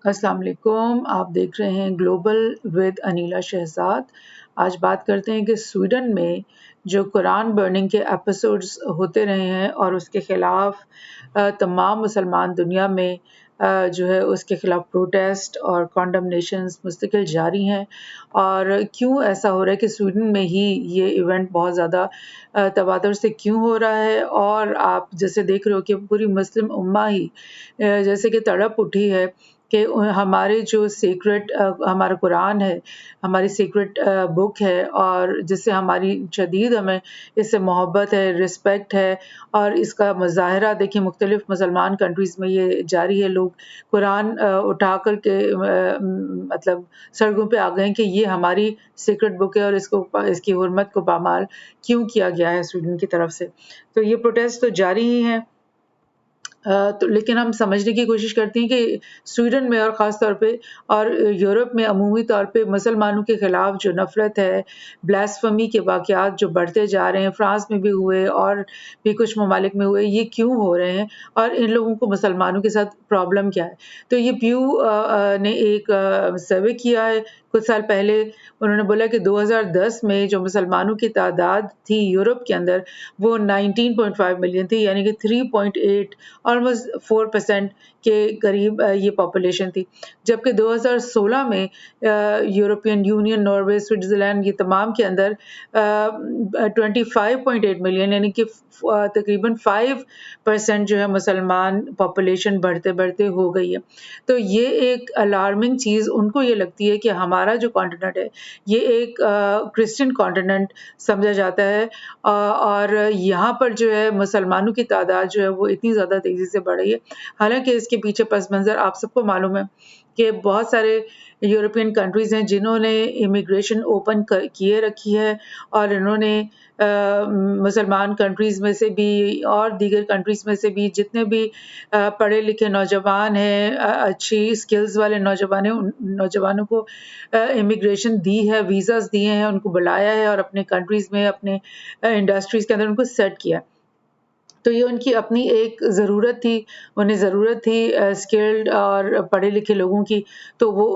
अस्सलाम वालेकुम। आप देख रहे हैं ग्लोबल विद अनीला शहजाद। आज बात करते हैं कि स्वीडन में जो कुरान बर्निंग के एपिसोड्स होते रहे हैं और उसके ख़िलाफ़ तमाम मुसलमान दुनिया में जो है उसके ख़िलाफ़ प्रोटेस्ट और कॉन्डमनेशंस मुस्तकिल जारी हैं। और क्यों ऐसा हो रहा है कि स्वीडन में ही ये इवेंट बहुत ज़्यादा तवातुर से क्यों हो रहा है, और आप जैसे देख रहे हो कि पूरी मुस्लिम उम्मा ही जैसे कि तड़प उठी है कि हमारे जो सीक्रेट हमारा कुरान है, हमारी सीक्रेट बुक है, और जिससे हमारी शदीद हमें इससे मोहब्बत है, रिस्पेक्ट है, और इसका मुज़ाहरा देखिए मुख्तलिफ़ मुसलमान कंट्रीज़ में ये जारी है। लोग कुरान उठा कर के मतलब सड़कों पे आ गए हैं कि ये हमारी सीक्रेट बुक है और इसकी हुर्मत को पामाल क्यों किया गया है स्वीडन की तरफ से। तो ये प्रोटेस्ट तो जारी ही हैं। तो लेकिन हम समझने की कोशिश करते हैं कि स्वीडन में और ख़ास तौर पे और यूरोप में अमूमी तौर पे मुसलमानों के ख़िलाफ़ जो नफ़रत है, ब्लास्फेमी के वाक़यात जो बढ़ते जा रहे हैं, फ्रांस में भी हुए और भी कुछ ममालिक में हुए, ये क्यों हो रहे हैं और इन लोगों को मुसलमानों के साथ प्रॉब्लम क्या है? तो ये प्यू ने एक सर्वे किया है कुछ साल पहले। उन्होंने बोला कि 2010 में जो मुसलमानों की तादाद थी यूरोप के अंदर, वो 19.5 मिलियन थी, यानी कि 3.8 ऑलमोस्ट 4% के करीब ये पॉपुलेशन थी। जबकि 2016 में यूरोपियन यूनियन, नॉर्वे, स्विट्ज़रलैंड ये तमाम के अंदर 25.8 मिलियन, यानी कि तकरीबन 5% जो है मुसलमान पॉपुलेशन बढ़ते-बढ़ते हो गई है। तो ये एक अलार्मिंग चीज़ उनको ये लगती है कि हमारा जो कॉन्टिनेंट है, ये एक क्रिश्चियन कॉन्टिनेंट समझा जाता है, और यहाँ पर जो है मुसलमानों की तादाद जो है वो इतनी ज़्यादा तेज़ी से बढ़ रही है। हालाँकि इसके पीछे पस मंज़र आप सबको मालूम है कि बहुत सारे यूरोपियन कंट्रीज़ हैं जिन्होंने इमिग्रेशन ओपन किए रखी है, और इन्होंने मुसलमान कंट्रीज़ में से भी और दीगर कंट्रीज़ में से भी जितने भी पढ़े लिखे नौजवान हैं, अच्छी स्किल्स वाले नौजवान हैं, उन नौजवानों को इमिग्रेशन दी है, वीज़ाज़ दिए हैं, उनको बुलाया है और अपने कंट्रीज़ में अपने इंडस्ट्रीज़ के अंदर उनको सेट किया। तो ये उनकी अपनी एक ज़रूरत थी, उन्हें ज़रूरत थी स्किल्ड और पढ़े लिखे लोगों की, तो वो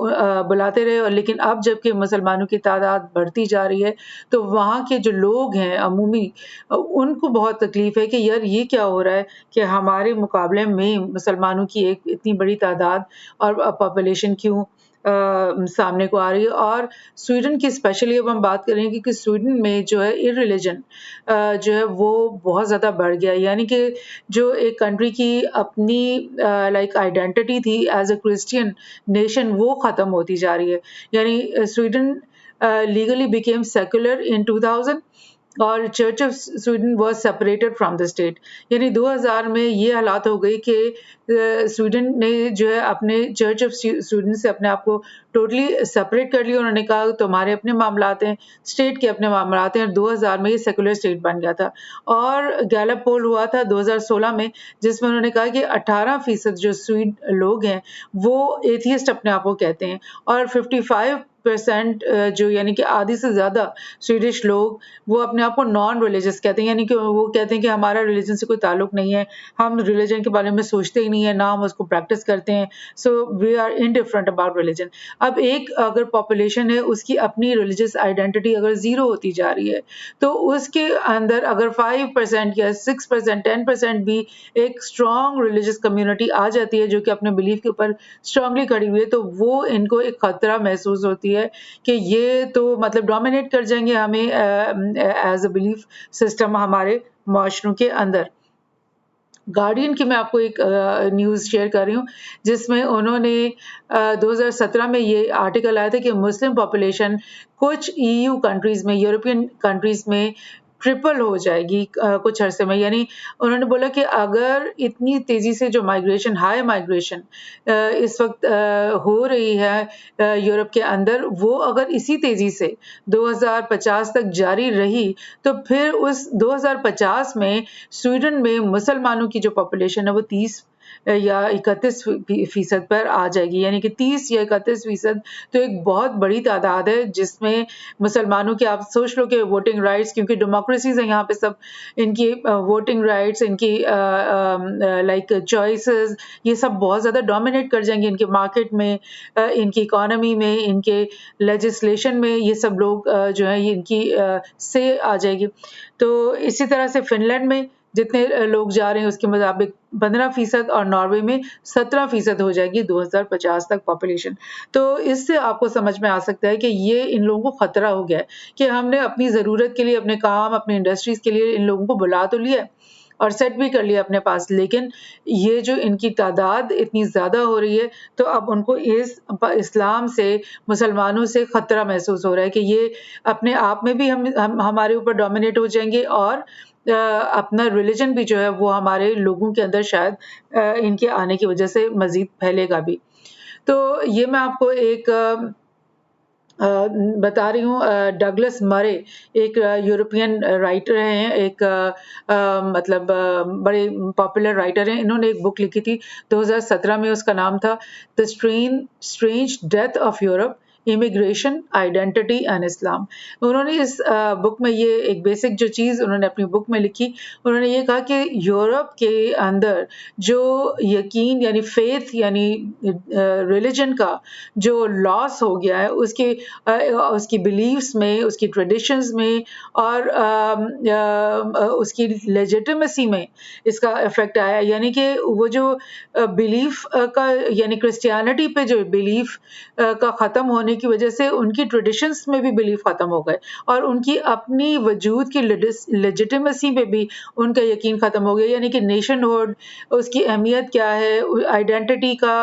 बुलाते रहे। और लेकिन अब जबकि मुसलमानों की तादाद बढ़ती जा रही है, तो वहाँ के जो लोग हैं अमूमी, उनको बहुत तकलीफ़ है कि यार ये क्या हो रहा है कि हमारे मुकाबले में मुसलमानों की एक इतनी बड़ी तादाद और पॉपुलेशन क्यों सामने को आ रही है। और स्वीडन की स्पेशली अब हम बात करें, क्योंकि स्वीडन में जो है इर्रिलिजन जो है वो बहुत ज़्यादा बढ़ गया है। यानी कि जो एक कंट्री की अपनी लाइक आइडेंटिटी थी एज़ अ क्रिश्चियन नेशन, वो ख़त्म होती जा रही है। यानी स्वीडन लीगली बिकेम सेक्युलर इन 2000, और church of Sweden was separated from the state. यानी 2000 में ये हालात हो गई कि स्वीडन ने जो है अपने चर्च ऑफ स्वीडन से अपने आप को टोटली सेपरेट कर लिया। उन्होंने कहा तुम्हारे अपने मामलात हैं, स्टेट के अपने मामलात हैं। 2000 में ये सेकुलर स्टेट बन गया था। और गैलप पोल हुआ था 2016 में, जिसमें उन्होंने कहा कि 18% जो स्वीड लोग हैं वो एथियस्ट अपने आप को कहते हैं, और 55% जो यानी कि आधी से ज़्यादा स्वीडिश लोग वो अपने आप को नॉन रिलीजियस कहते हैं। यानी कि वो कहते हैं कि हमारा रिलीजन से कोई ताल्लुक नहीं है, हम रिलीजन के बारे में सोचते ही नहीं है, ना हम उसको प्रैक्टिस करते हैं। So we are indifferent about religion. अब एक अगर पॉपुलेशन है उसकी अपनी रिलीजियस आइडेंटिटी अगर ज़ीरो होती जा रही है, तो उसके अंदर अगर 5% या 6%, 10% भी एक स्ट्रॉन्ग रिलीजियस कम्युनिटी आ जाती है जो कि अपने बिलीफ के ऊपर स्ट्रांगली खड़ी हुई है, तो वो इनको एक खतरा महसूस होती है कि ये तो मतलब डोमिनेट कर जाएंगे हमें एज अ बिलीफ सिस्टम हमारे माशरों के अंदर। गार्डियन की मैं आपको एक न्यूज़ शेयर कर रही हूँ, जिसमें उन्होंने 2017 में ये आर्टिकल आया था कि मुस्लिम पॉपुलेशन कुछ ईयू कंट्रीज़ में, यूरोपियन कंट्रीज़ में ट्रिपल हो जाएगी कुछ अरसे में। यानी उन्होंने बोला कि अगर इतनी तेज़ी से जो माइग्रेशन, हाई माइग्रेशन इस वक़्त हो रही है यूरोप के अंदर, वो अगर इसी तेज़ी से 2050 तक जारी रही, तो फिर उस 2050 में स्वीडन में मुसलमानों की जो पॉपुलेशन है वो 30 या 31% पर आ जाएगी, यानी कि 30 या 31% तो एक बहुत बड़ी तादाद है जिसमें मुसलमानों की, आप सोच लो कि वोटिंग राइट्स, क्योंकि डेमोक्रेसीज है यहाँ पे, सब इनकी वोटिंग राइट्स, इनकी लाइक चॉइसेस, ये सब बहुत ज़्यादा डोमिनेट कर जाएंगे इनके मार्केट में, इनकी इकोनॉमी में, इनके लेजिस्लेशन में, ये सब लोग जो है इनकी से आ जाएगी। तो इसी तरह से फिनलैंड में जितने लोग जा रहे हैं उसके मुताबिक 15% और नॉर्वे में 17% हो जाएगी 2050 तक पॉपुलेशन। तो इससे आपको समझ में आ सकता है कि ये इन लोगों को खतरा हो गया है कि हमने अपनी ज़रूरत के लिए, अपने काम, अपनी इंडस्ट्रीज़ के लिए इन लोगों को बुला तो लिया है और सेट भी कर लिया अपने पास, लेकिन ये जो इनकी तादाद इतनी ज़्यादा हो रही है, तो अब उनको इस्लाम से, मुसलमानों से खतरा महसूस हो रहा है कि ये अपने आप में भी हम हमारे ऊपर डोमिनेट हो जाएंगे, और अपना रिलीजन भी जो है वो हमारे लोगों के अंदर शायद इनके आने की वजह से मज़ीद फैलेगा भी। तो ये मैं आपको एक बता रही हूँ, डगलस मरे एक यूरोपियन राइटर हैं, एक मतलब बड़े पॉपुलर राइटर हैं। इन्होंने एक बुक लिखी थी 2017 में, उसका नाम था the strange death of Europe, immigration, identity and Islam. उन्होंने इस बुक में ये एक बेसिक जो चीज़ उन्होंने अपनी बुक में लिखी, उन्होंने ये कहा कि यूरोप के अंदर जो यकीन यानी फेथ यानी रिलीजन का जो लॉस हो गया है, उसकी बिलीव्स में, उसकी ट्रेडिशंस में और उसकी लेजिटिमेसी में इसका इफेक्ट आया। यानी कि वो जो बिलीफ का, यानी क्रिश्चियनिटी पे जो बिलीफ का ख़त्म होने की वजह से उनकी ट्रेडिशंस में भी बिलीफ ख़त्म हो गए, और उनकी अपनी वजूद की लेजिटिमेसी पे भी उनका यकीन ख़त्म हो गया। यानी कि नेशनहुड, उसकी अहमियत क्या है, आइडेंटिटी का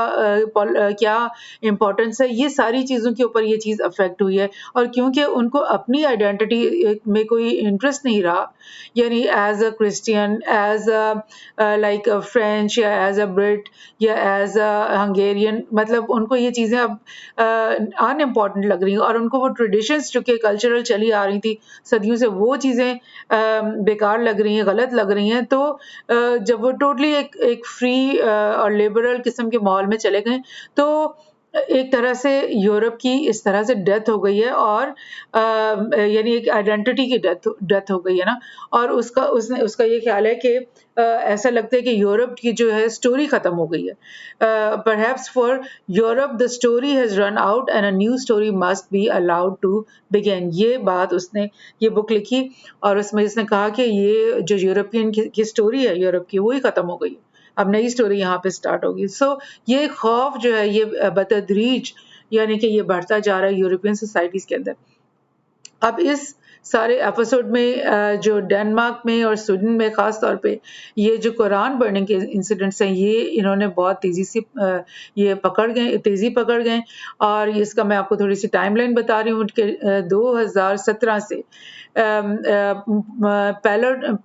क्या इम्पोर्टेंस है, ये सारी चीज़ों के ऊपर ये चीज़ अफेक्ट हुई है। और क्योंकि उनको अपनी आइडेंटिटी में कोई इंटरेस्ट नहीं रहा, यानी as a Christian, as a like French, या एज अ ब्रिट, या एज अ हंगेरियन, मतलब उनको ये चीज़ें अब अनइम्पॉर्टेंट लग रही हैं, और उनको वो ट्रेडिशंस जो कि कल्चरल चली आ रही थी सदियों से, वो चीज़ें बेकार लग रही हैं, गलत लग रही हैं। तो जब वो टोटली एक फ्री और लिबरल किस्म के माहौल में चले गए, तो एक तरह से यूरोप की इस तरह से डेथ हो गई है, और यानी एक आइडेंटिटी की डेथ हो गई है ना। और उसका ये ख्याल है कि ऐसा लगता है कि यूरोप की जो है स्टोरी खत्म हो गई है। Perhaps for Europe the story has run out and a new story must be allowed to begin. ये बात उसने ये बुक लिखी, और उसमें इसने कहा कि ये जो यूरोपियन की स्टोरी है यूरोप की, वो ही खत्म हो गई है, अब नई स्टोरी यहाँ पे स्टार्ट होगी। सो ये खौफ जो है ये बतदरीज यानी कि ये बढ़ता जा रहा है यूरोपियन सोसाइटीज के अंदर। अब इस सारे एपिसोड में जो डेनमार्क में और स्वीडन में ख़ास तौर पे ये जो कुरान बर्निंग के इंसिडेंट्स हैं, ये इन्होंने बहुत तेज़ी से ये तेज़ी पकड़ गए। और इसका मैं आपको थोड़ी सी टाइमलाइन बता रही हूँ कि 2017 से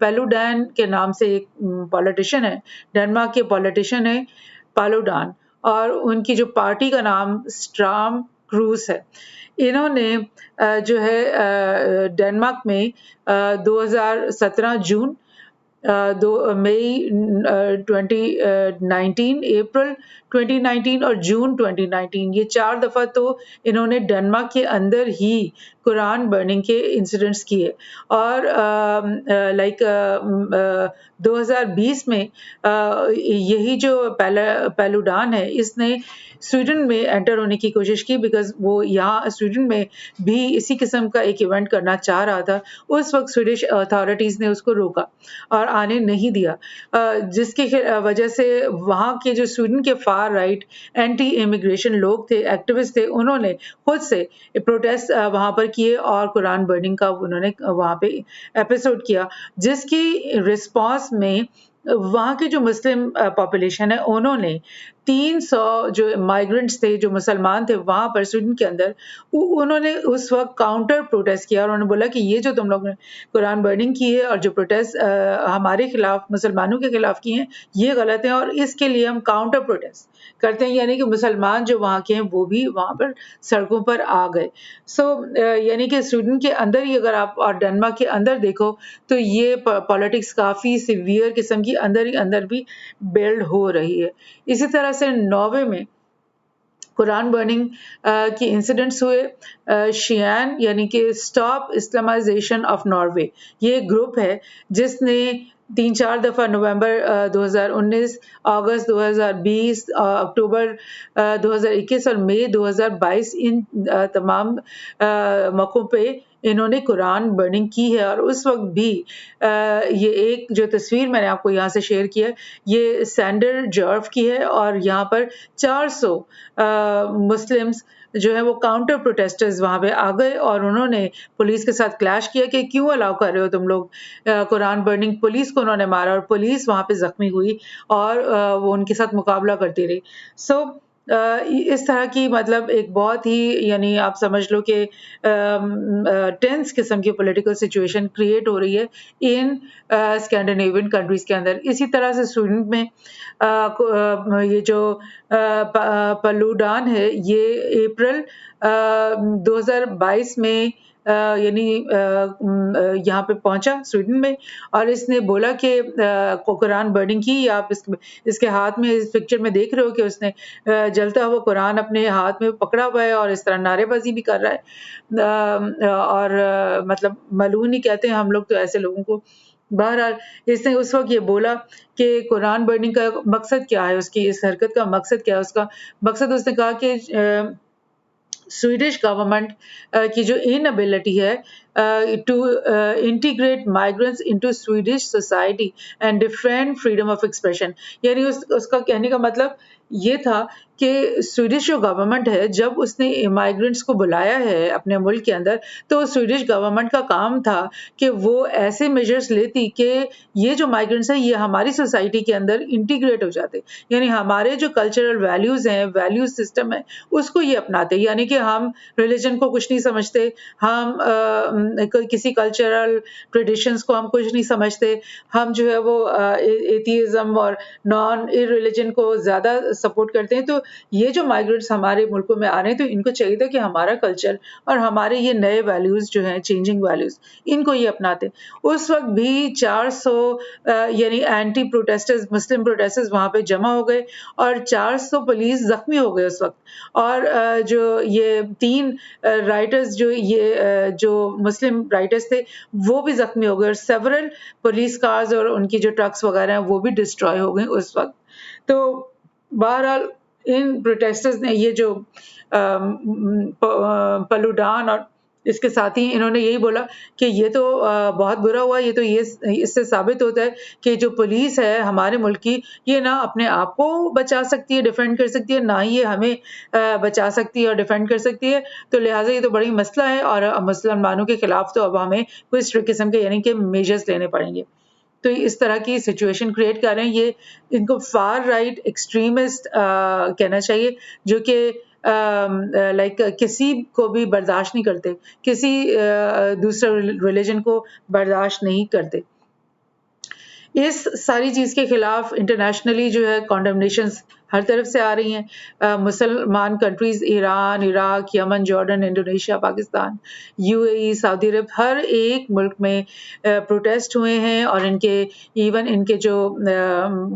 पेलुडैन के नाम से एक पॉलिटिशियन है, डेनमार्क के पॉलिटिशियन है पालुडान, और उनकी जो पार्टी का नाम स्ट्राम क्रूस है। इन्होंने जो है डेनमार्क में 2017 जून, मई 2019, अप्रैल 2019 और जून 2019, ये 4 दफ़ा तो इन्होंने डेनमार्क के अंदर ही कुरान बर्निंग के इंसिडेंट्स किए। और लाइक 2020 में यही जो पेलुडान है, इसने स्वीडन में एंटर होने की कोशिश की, बिकॉज वो यहाँ स्वीडन में भी इसी किस्म का एक इवेंट करना चाह रहा था। उस वक्त स्वीडिश अथॉरिटीज़ ने उसको रोका और आने नहीं दिया, जिसकी वजह से वहाँ के जो स्वीडन के फार राइट एंटी इमिग्रेशन लोग थे, एक्टिविस्ट थे, उन्होंने खुद से प्रोटेस्ट वहाँ पर किए और कुरान बर्निंग का उन्होंने वहाँ पे एपिसोड किया, जिसकी रिस्पॉन्स में वहाँ की जो मुस्लिम पॉपुलेशन है उन्होंने 300 जो माइग्रेंट्स थे, जो मुसलमान थे वहाँ पर स्वीडन के अंदर, उन्होंने उस वक़्त काउंटर प्रोटेस्ट किया और उन्होंने बोला कि ये जो तुम लोग ने कुरान बर्निंग की है और जो प्रोटेस्ट हमारे खिलाफ, मुसलमानों के खिलाफ की हैं, ये गलत है और इसके लिए हम काउंटर प्रोटेस्ट करते हैं। यानी कि मुसलमान जो वहाँ के हैं वो भी वहाँ पर सड़कों पर आ गए। यानी कि स्वीडन के अंदर ही अगर आप और डेनमार्क के अंदर देखो तो ये पॉलिटिक्स काफ़ी सीवियर किस्म की अंदर ही अंदर भी बिल्ड हो रही है। इसी तरह से नॉर्वे में कुरान बर्निंग के इंसिडेंट्स हुए। शियान यानी कि स्टॉप इस्लामाइजेशन ऑफ नॉर्वे, ये एक ग्रुप है जिसने 3-4 दफ़ा नवंबर 2019, अगस्त 2020, अक्टूबर 2021 और मई 2022 इन तमाम मौक़ों पे इन्होंने कुरान बर्निंग की है। और उस वक़्त भी ये एक जो तस्वीर मैंने आपको यहाँ से शेयर की है, ये सैंडर जॉर्फ की है और यहाँ पर 400 मुस्लिम्स जो है वो काउंटर प्रोटेस्टर्स वहाँ पे आ गए और उन्होंने पुलिस के साथ क्लैश किया कि क्यों अलाउ कर रहे हो तुम लोग कुरान बर्निंग। पुलिस को उन्होंने मारा और पुलिस वहाँ पे जख्मी हुई और वो उनके साथ मुकाबला करती रही। इस तरह की मतलब एक बहुत ही, यानी आप समझ लो कि टेंस किस्म की पॉलिटिकल सिचुएशन क्रिएट हो रही है इन स्कैंडिनेवियन कंट्रीज के अंदर। इसी तरह से स्वीडन में ये जो पलूडान है, ये अप्रैल 2022 में यानी यहाँ पे पहुंचा स्वीडन में और इसने बोला कि कुरान बर्निंग की। आप इसके हाथ में, इस पिक्चर में देख रहे हो कि उसने जलता हुआ कुरान अपने हाथ में पकड़ा हुआ है और इस तरह नारेबाजी भी कर रहा है और मतलब मलून ही कहते हैं हम लोग तो ऐसे लोगों को। बहरहाल इसने उस वक्त ये बोला कि कुरान बर्निंग का मकसद क्या है, उसकी इस हरकत का मकसद क्या है। उसका मकसद, उसने कहा कि स्वीडिश गवर्नमेंट की जो इनएबिलिटी है to integrate migrants into Swedish society and different freedom of expression. यानी उसका कहने का मतलब ये था कि स्वीडिश जो गवर्नमेंट है, जब उसने माइग्रेंट्स को बुलाया है अपने मुल्क के अंदर, तो स्वीडिश गवर्नमेंट का काम था कि वो ऐसे मेजर्स लेती कि ये जो माइग्रेंट्स हैं ये हमारी सोसाइटी के अंदर इंटीग्रेट हो जाते, यानी हमारे जो कल्चरल वैल्यूज हैं, वैल्यूज सिस्टम है, उसको ये अपनाते। यानी कि हम रिलीजन को कुछ नहीं समझते, हम किसी कल्चरल ट्रेडिशंस को हम कुछ नहीं समझते, हम जो है वो एथियज्म और नॉन रिलीजन को ज़्यादा सपोर्ट करते हैं। तो ये जो माइग्रेंट्स हमारे मुल्कों में आ रहे हैं, तो इनको चाहिए था कि हमारा कल्चर और हमारे ये नए वैल्यूज जो हैं, चेंजिंग वैल्यूज, इनको ये अपनाते। उस वक्त भी 400 यानी एंटी प्रोटेस्टर्स, मुस्लिम प्रोटेस्टर्स वहाँ पे जमा हो गए और 400 पुलिस जख्मी हो गए उस वक्त। और जो ये 3 राइटर्स, जो मुस्लिम राइटर्स थे, वो भी जख्मी हो गए और सेवरल पुलिस कार्स और उनकी जो ट्रक्स वगैरह हैं वो भी डिस्ट्रॉय हो गए उस वक्त। तो बहरहाल इन प्रोटेस्टर्स ने ये जो पलूडान और इसके साथ ही इन्होंने यही बोला कि ये तो बहुत बुरा हुआ, ये तो ये इससे साबित होता है कि जो पुलिस है हमारे मुल्क की, ये ना अपने आप को बचा सकती है, डिफेंड कर सकती है, ना ही ये हमें बचा सकती है और डिफेंड कर सकती है। तो लिहाजा ये तो बड़ी मसला है और मुसलमानों के खिलाफ तो अब हमें कुछ किस्म के यानी कि मेजर्स लेने पड़ेंगे। तो इस तरह की सिचुएशन क्रिएट कर रहे हैं ये, इनको फार राइट एक्सट्रीमिस्ट कहना चाहिए, जो कि लाइक किसी को भी बर्दाश्त नहीं करते, किसी दूसरे रिलीजन को बर्दाश्त नहीं करते। इस सारी चीज़ के खिलाफ इंटरनेशनली जो है कॉन्डमनेशंस हर तरफ से आ रही हैं। मुसलमान countries Iran, Iraq, Yemen, Jordan, Indonesia, Pakistan, UAE, Saudi Arab, हर एक मुल्क में प्रोटेस्ट हुए हैं और इनके जो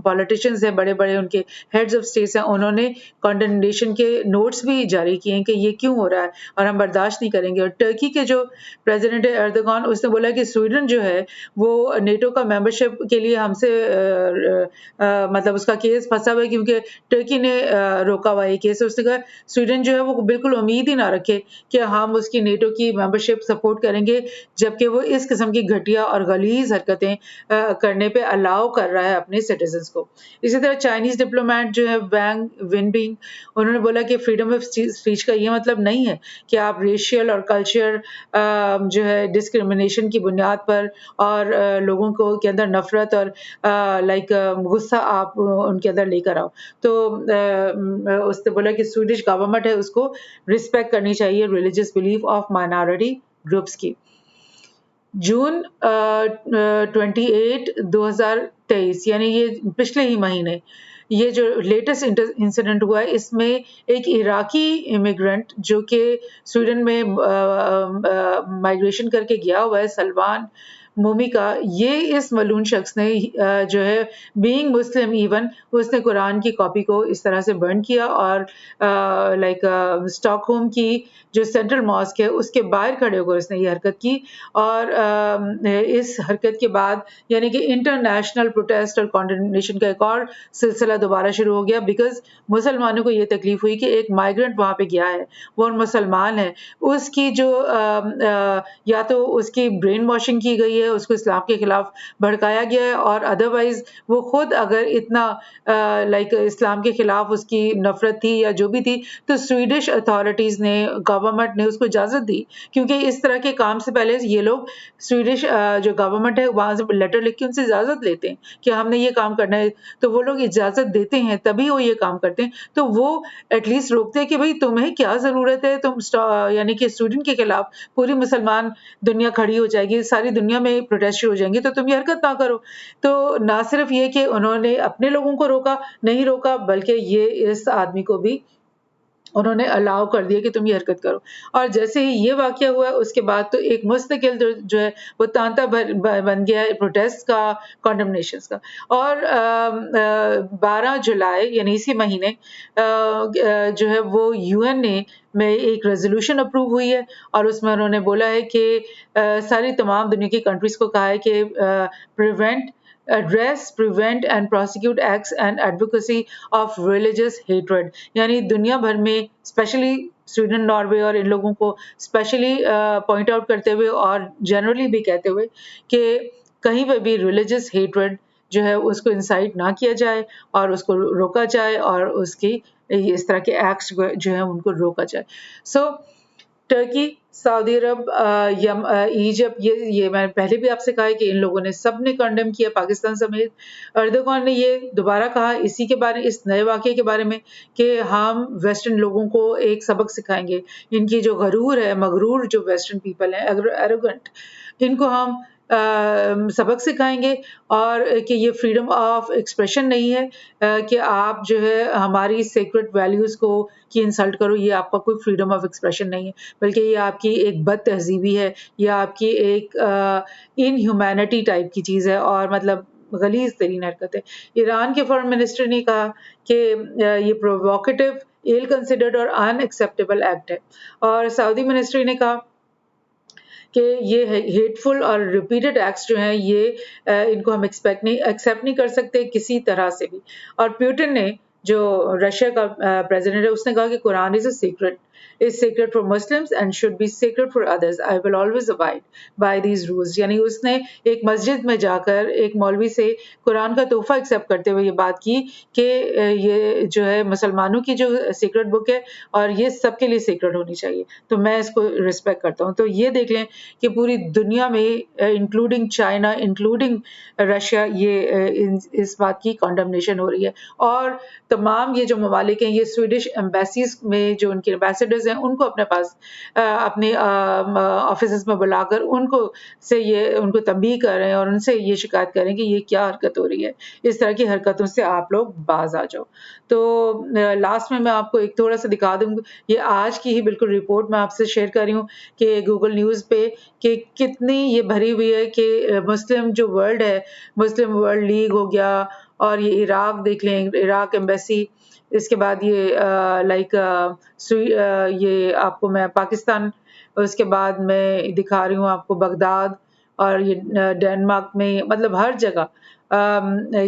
पॉलिटिशियंस हैं बड़े-बड़े, उनके हेड्स ऑफ स्टेट्स हैं, उन्होंने कॉन्डमनेशन के नोट्स भी जारी किए हैं कि ये क्यों हो रहा है और हम बर्दाश्त नहीं करेंगे। और टर्की के जो प्रेसिडेंट है एर्दोगान, उसने बोला कि स्वीडन जो है वो नेटो का मेंबरशिप के लिए हमसे मतलब उसका केस फंसा हुआ है क्योंकि टर्की ने रोका हुआ है केस। उसने कहा स्वीडन जो है वो बिल्कुल उम्मीद ही ना रखे कि हम उसकी नेटो की मेंबरशिप सपोर्ट करेंगे, जबकि वो इस किस्म की घटिया और गलीज हरकतें करने पे अलाउ कर रहा है अपने सिटीजन्स को। इसी तरह चाइनीज डिप्लोमेट जो है वैंग विनबिंग, उन्होंने बोला कि फ्रीडम ऑफ स्पीच का ये मतलब नहीं है कि आप रेशियल और कल्चर जो है डिस्क्रिमिनेशन की बुनियाद पर और लोगों को के अंदर नफरत और लाइक गुस्सा आप उनके अंदर लेकर आओ। तो उसने बोला कि स्वीडिश गवर्नमेंट है उसको रिस्पेक्ट करनी चाहिए religious belief of minority groups की। जून 28 2023 यानी ये पिछले ही महीने ये जो लेटेस्ट इंसिडेंट हुआ है, इसमें एक इराकी इमिग्रेंट जो कि स्वीडन में माइग्रेशन करके गया हुआ है, सलमान मोमी का, ये इस मलून शख्स ने जो है बीइंग मुस्लिम इवन उसने कुरान की कॉपी को इस तरह से बर्न किया और लाइक स्टॉकहोम की जो सेंट्रल मॉस्क है उसके बाहर खड़े होकर उसने ये हरकत की। और इस हरकत के बाद यानी कि इंटरनेशनल प्रोटेस्ट और कॉन्डेमनेशन का एक और सिलसिला दोबारा शुरू हो गया, बिकॉज मुसलमानों को ये तकलीफ हुई कि एक माइग्रेंट वहाँ पे गया है, वो मुसलमान है, उसकी जो या तो उसकी ब्रेन वॉशिंग की गई है, उसको इस्लाम के खिलाफ भड़काया गया है, और अदरवाइज वो खुद अगर इतना लाइक इस्लाम के खिलाफ उसकी नफरत थी या जो भी थी, तो स्वीडिश अथॉरिटीज ने, गवर्नमेंट ने उसको इजाजत दी, क्योंकि इस तरह के काम से पहले ये लोग स्वीडिश जो गवर्नमेंट है वहां से लेटर लिख के उनसे इजाजत लेते हैं कि हमने ये काम करना है, तो वो लोग इजाजत देते हैं तभी वो ये काम करते हैं, तो वो एटलीस्ट रोकते हैं कि भाई तुम्हें क्या जरूरत है, तुम यानी कि स्वीडन के खिलाफ पूरी मुसलमान दुनिया खड़ी हो जाएगी, सारी दुनिया में प्रोटेस्ट शुरू हो जाएंगे, तो तुम ये हरकत ना करो। तो ना सिर्फ ये कि उन्होंने अपने लोगों को रोका, नहीं रोका, बल्कि ये इस आदमी को भी उन्होंने अलाउ कर दिया कि तुम ये हरकत करो। और जैसे ही ये वाक़या हुआ उसके बाद तो एक मुस्तकिल जो है वो तांता बन गया है प्रोटेस्ट का, कॉन्डेमनेशंस का। और 12 जुलाई यानी इसी महीने जो है वो यूएन में एक रेजोल्यूशन अप्रूव हुई है, और उसमें उन्होंने बोला है कि सारी तमाम दुनिया की कंट्रीज को कहा है कि prevent and prosecute acts and advocacy of religious hatred, यानी दुनिया भर में स्पेशली स्वीडन, नॉर्वे और इन लोगों को स्पेशली पॉइंट आउट करते हुए और जनरली भी कहते हुए कि कहीं पर भी रिलीजियस हेट्रेड जो है उसको इंसाइट ना किया जाए और उसको रोका जाए, और उसकी इस तरह के एक्ट्स जो है उनको रोका जाए। सो टर्की, सऊदी अरब, इजिप्ट, ये मैंने पहले भी आपसे कहा है कि इन लोगों ने सब ने कंडेम किया, पाकिस्तान समेत। अर्दोगान ने ये दोबारा कहा इसी के बारे, इस नए वाक़ये के बारे में, कि हम वेस्टर्न लोगों को एक सबक सिखाएंगे, इनकी जो गरूर है, मगरूर जो वेस्टर्न पीपल है, एरोगेंट, इनको हम सबक सिखाएंगे, और कि ये फ्रीडम ऑफ एक्सप्रेशन नहीं है कि आप जो है हमारी सीक्रेट वैल्यूज़ को की इंसल्ट करो, ये आपका कोई फ्रीडम ऑफ एक्सप्रेशन नहीं है, बल्कि ये आपकी एक बद तहजीबी है, ये आपकी एक इनह्यूमैनिटी टाइप की चीज़ है, और मतलब गलीज़ तरीन हरकत है। ईरान के फॉरेन मिनिस्टर ने कहा कि ये प्रोवोकेटिव, इल कंसिडर्ड और अनएक्सेप्टेबल एक्ट है, और सऊदी मिनिस्ट्री ने कहा कि ये हेटफुल और रिपीटेड एक्ट्स जो हैं ये इनको हम एक्सेप्ट नहीं कर सकते किसी तरह से भी। और पुतिन ने, जो रशिया का प्रेसिडेंट है, उसने कहा कि Quran is sacred for Muslims and should be sacred for others. I will always abide by these rules. यानी उसने एक मस्जिद में जाकर एक मौलवी से कुरान का तोहफा एक्सेप्ट करते हुए ये बात की कि ये जो है मुसलमानों की जो सीक्रेट बुक है और ये सबके लिए सीक्रेट होनी चाहिए, तो मैं इसको रिस्पेक्ट करता हूँ। तो ये देख लें कि पूरी दुनिया में इंक्लूडिंग चाइना, इंक्लूडिंग रशिया, ये इस बात की कॉन्डमनेशन हो रही है। और तमाम ये जो ममालिक हैं, ये स्वीडिश एम्बेसीज में जो उनके एम्बेसडर्स हैं, उनको अपने पास अपने ऑफिस में बुलाकर उनको तंबीह कर रहे हैं और उनसे ये शिकायत करें कि ये क्या हरकत हो रही है, इस तरह की हरकतों से आप लोग बाज आ जाओ। तो लास्ट में मैं आपको एक थोड़ा सा दिखा दूंगी, ये आज की ही बिल्कुल रिपोर्ट मैं आपसे शेयर कर रही हूँ कि गूगल न्यूज़ पे कि कितनी ये भरी हुई है कि मुस्लिम जो वर्ल्ड है, मुस्लिम वर्ल्ड लीग हो गया, और ये इराक देख लें, इराक एम्बेसी, इसके बाद ये ये आपको मैं पाकिस्तान, उसके बाद मैं दिखा रही हूँ आपको बगदाद, और ये डेनमार्क में, मतलब हर जगह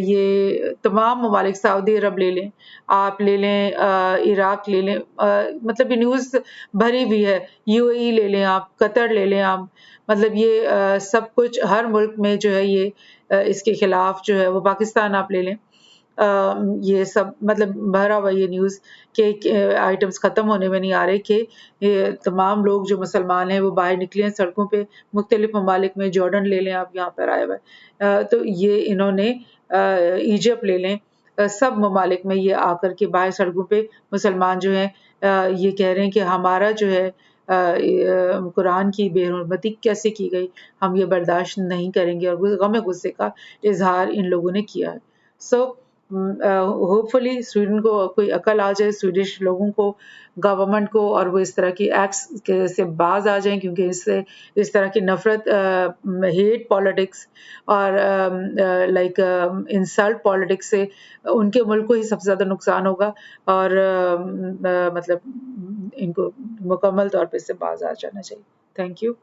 ये तमाम ममालिक, सऊदी अरब ले लें, आप ले लें, इराक ले लें, मतलब ये न्यूज़ भरी हुई है, यूएई ले लें आप, कतर ले लें आप, मतलब ये सब कुछ हर मुल्क में जो है ये इसके खिलाफ जो है वो, पाकिस्तान आप ले लें, ये सब मतलब भरा हुआ ये न्यूज़ के आइटम्स ख़त्म होने में नहीं आ रहे कि ये तमाम लोग जो मुसलमान हैं वो बाहर निकले हैं सड़कों पे, मुख्तलिफ ममालिक में, जॉर्डन ले लें आप, यहाँ पर आए हुए, तो ये इन्होंने इजिप्ट ले लें, सब ममालिक में ये आकर के बाहर सड़कों पे मुसलमान जो हैं ये कह रहे हैं कि हमारा जो है कुरान की बेहुरमती कैसे की गई, हम ये बर्दाश्त नहीं करेंगे, और गम गुस्से का इजहार इन लोगों ने किया है। सो होपफुली स्वीडन को कोई अकल आ जाए, स्वीडिश लोगों को, गवर्नमेंट को, और वो इस तरह की एक्ट्स से बाज आ जाएं, क्योंकि इससे इस तरह की नफरत, हेट पॉलिटिक्स और लाइक इंसल्ट पॉलिटिक्स से उनके मुल्क को ही सबसे ज़्यादा नुकसान होगा, और मतलब इनको मुकम्मल तौर पे इससे बाज आ जाना चाहिए। Thank you.